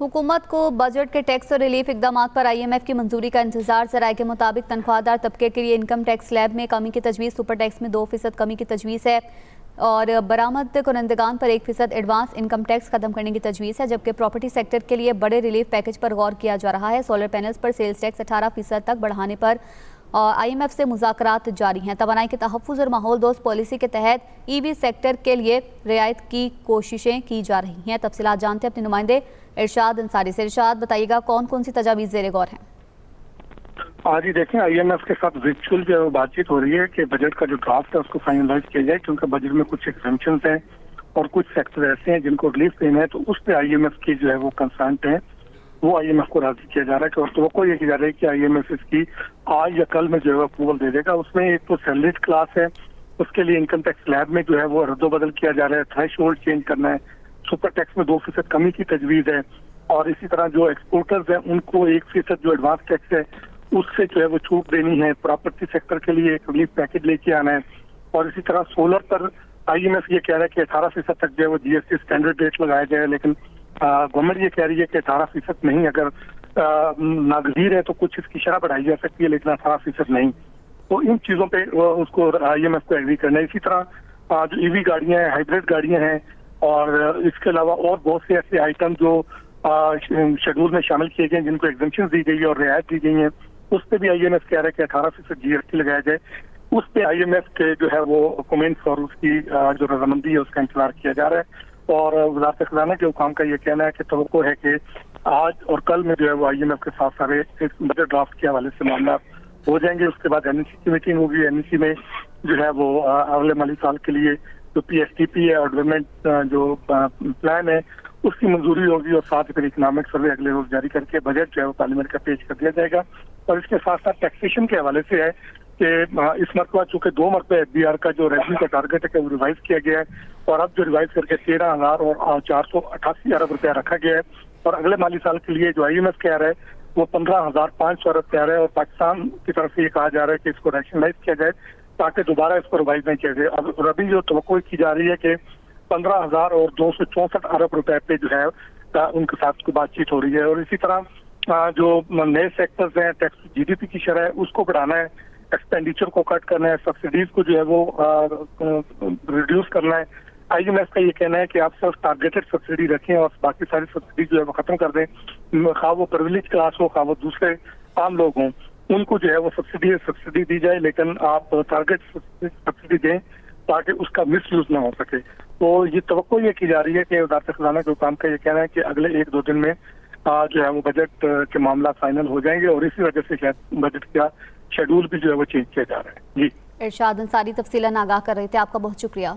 हुकूमत को बजट के टैक्स और रिलीफ इकदाम पर IMF की मंजूरी का इंतजार। ज़राए के मुताबिक तनख्वाहदार तबके के लिए इनकम टैक्स स्लैब में कमी की तजवीज़, सुपर टैक्स में 2% कमी की तजवीज़ है और बरामद कुनंदगान पर 1% एडवांस इनकम टैक्स खत्म करने की तजवीज़ है। जबकि प्रॉपर्टी सेक्टर के लिए बड़े रिलीफ पैकेज पर गौर किया जा रहा है। सोलर पैनल्स पर सेल्स टैक्स 18% तक बढ़ाने पर IMF से मुज़ाकरात जारी हैं। तवानाई के तहफ़्फ़ुज़ और माहौल दोस्त पॉलिसी के तहत EV सेक्टर के लिए रियायत की कोशिशें की जा रही हैं। तफसीलात जानते हैं अपने नुमाइंदे इरशाद अंसारी से। इरशाद, बताइएगा कौन कौन सी तजावीज़ ज़ेरे गौर हैं? आज ही देखें, IMF के साथ वर्चुअल जो बातचीत हो रही है कि बजट का जो ड्राफ्ट है उसको फाइनलाइज किया जाए, क्योंकि बजट में कुछ एग्जम्पशंस हैं और कुछ सेक्टर ऐसे हैं जिनको रिलीफ देना है, तो उस पर IMF की जो है वो कंसर्न है, वो IMF को राजी किया जा रहा है। और तो ये की जा रही है कि IMF इसकी आज या कल में जो है अप्रूवल दे देगा। उसमें एक तो सैलरीड क्लास है, उसके लिए इनकम टैक्स स्लैब में जो है वो रद्दोबदल किया जा रहा है, थ्रेशोल्ड चेंज करना है, सुपर टैक्स में 2% कमी की तजवीज़ है और इसी तरह जो एक्सपोर्टर्स हैं उनको 1% जो एडवांस टैक्स है उससे जो है वो छूट देनी है। प्रॉपर्टी सेक्टर के लिए एक रिलीफ पैकेज लेके आना है और इसी तरह सोलर पर IMF ये कह रहा है कि 18% तक जो है वो GST स्टैंडर्ड रेट लगाया जाए, लेकिन गवर्नमेंट ये कह रही है कि 18% नहीं, अगर नागजीर है तो कुछ इसकी शरह बढ़ाई जा सकती है, लेकिन 18% नहीं। तो इन चीज़ों पे उसको IMF को एग्री करना है। इसी तरह जो EV गाड़ियाँ हैं, हाइब्रिड गाड़ियाँ हैं और इसके अलावा और बहुत से ऐसे आइटम जो शेड्यूल में शामिल किए गए हैं जिनको एग्जम्पशन दी गई है और रियायत दी गई है, उस पर भी IMF कह रहा है कि 18% GST लगाया जाए। उस पर IMF के जो है वो कमेंट्स और उसकी जो रजामंदी है उसका इंतजार किया जा रहा है। और वज़ारत ख़ज़ाना के हुकाम का ये कहना है कि तवक्को है कि आज और कल में जो है वो IMF के साथ सारे बजट ड्राफ्ट के हवाले से मामला हो जाएंगे। उसके बाद NEC की मीटिंग होगी। NEC में जो है वो अगले माली साल के लिए जो PSTP है और डेवलपमेंट जो प्लान है उसकी मंजूरी होगी और साथ ही फिर इकोनॉमिक सर्वे अगले रोज जारी करके बजट जो है वो पार्लियामेंट का पेश कर दिया जाएगा। और इसके साथ साथ टैक्सेशन के हवाले से है कि इस मरतबा चूंकि 2 मरतबा FBR का जो रेवेन्यू का टारगेट है वो रिवाइज किया गया है और अब जो रिवाइज करके 13,000 और 488 अरब रुपया रखा गया है और अगले माली साल के लिए जो IMF कह रहा है वो 15,500 अरब कह रहा है और पाकिस्तान की तरफ से ये कहा जा रहा है कि इसको रैशनलाइज किया जाए ताकि दोबारा इसको रिवाइज नहीं किया जाए। अब अभी जो तवक्को की जा रही है कि 15,000 और 264 अरब रुपए पे जो है उनके साथ को बातचीत हो रही है। और इसी तरह जो नए सेक्टर्स हैं, टैक्स GDP की शरह है उसको बढ़ाना है, एक्सपेंडिचर को कट करना है, सब्सिडीज को जो है वो रिड्यूस करना है। IMF का ये कहना है कि आप सिर्फ टारगेटेड सब्सिडी रखें और बाकी सारी सब्सिडी जो है वो खत्म कर दें, खा वो प्रिविलेज क्लास हो, खा वो दूसरे आम लोग हों, उनको जो है वो सब्सिडी दी जाए, लेकिन आप टारगेट सब्सिडी दें ताकि उसका मिस यूज ना हो सके। तो ये तवक्को ये की जा रही है कि वज़ारत ख़ज़ाना के हुकाम का ये कहना है कि अगले 1-2 दिन में जो है वो बजट के मामला फाइनल हो जाएंगे और इसी वजह से शायद बजट का शेड्यूल भी जो है वो चेंज किया जा रहा है। जी, इरशाद अंसारी तफसीलन आगाह कर रहे थे। आपका बहुत शुक्रिया।